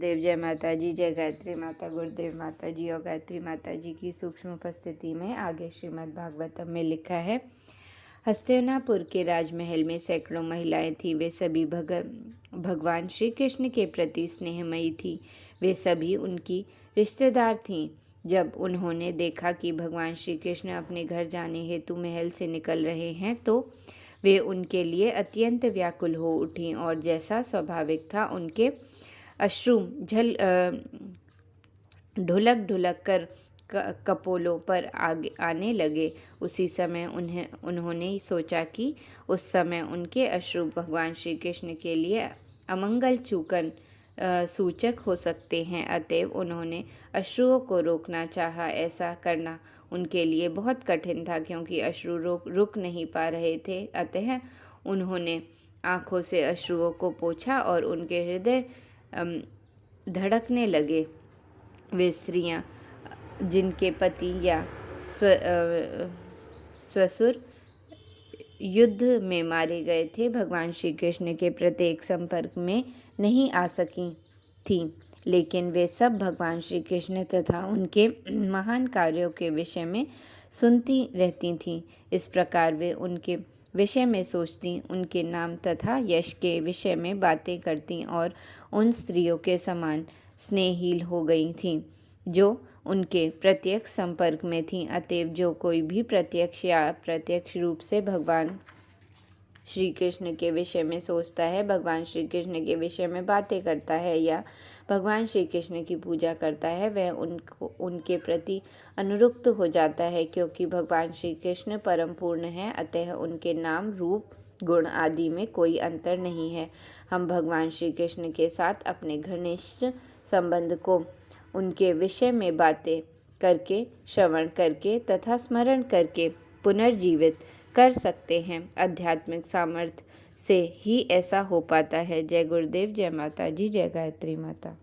गुरुदेव, जय माता जी, जय गायत्री माता, गुरुदेव माता जी और गायत्री माता जी की सूक्ष्म उपस्थिति में आगे श्रीमद् भागवतम में लिखा है। हस्तिनापुर के राजमहल में सैकड़ों महिलाएं थीं। वे सभी भगवान श्री कृष्ण के प्रति स्नेहमयी थीं। वे सभी उनकी रिश्तेदार थीं। जब उन्होंने देखा कि भगवान श्री कृष्ण अपने घर जाने हेतु महल से निकल रहे हैं तो वे उनके लिए अत्यंत व्याकुल हो उठीं और जैसा स्वाभाविक था उनके अश्रु ढुलक ढुलक कर कपोलों पर आने लगे। उसी समय उन्होंने सोचा कि उस समय उनके अश्रु भगवान श्री कृष्ण के लिए अमंगल सूचक हो सकते हैं। अतएव उन्होंने अश्रुओं को रोकना चाहा। ऐसा करना उनके लिए बहुत कठिन था क्योंकि अश्रु रुक नहीं पा रहे थे। अतः उन्होंने आँखों से अश्रुओं को पोंछा और उनके हृदय धड़कने लगे। वे स्त्रियां जिनके पति या ससुर युद्ध में मारे गए थे, भगवान श्री कृष्ण के प्रत्येक संपर्क में नहीं आ सकी थीं, लेकिन वे सब भगवान श्री कृष्ण तथा उनके महान कार्यों के विषय में सुनती रहती थीं। इस प्रकार वे उनके विषय में सोचती, उनके नाम तथा यश के विषय में बातें करती और उन स्त्रियों के समान स्नेहहीन हो गई थीं जो उनके प्रत्यक्ष संपर्क में थीं। अतएव जो कोई भी प्रत्यक्ष या अप्रत्यक्ष रूप से भगवान श्री कृष्ण के विषय में सोचता है, भगवान श्री कृष्ण के विषय में बातें करता है या भगवान श्री कृष्ण की पूजा करता है, वह उनके प्रति अनुरक्त हो जाता है क्योंकि भगवान श्री कृष्ण परम पूर्ण है। अतः उनके नाम, रूप, गुण आदि में कोई अंतर नहीं है। हम भगवान श्री कृष्ण के साथ अपने घनिष्ठ संबंध को उनके विषय में बातें करके, श्रवण करके तथा स्मरण करके पुनर्जीवित कर सकते हैं। आध्यात्मिक सामर्थ्य से ही ऐसा हो पाता है। जय गुरुदेव, जय माता जी, जय गायत्री माता।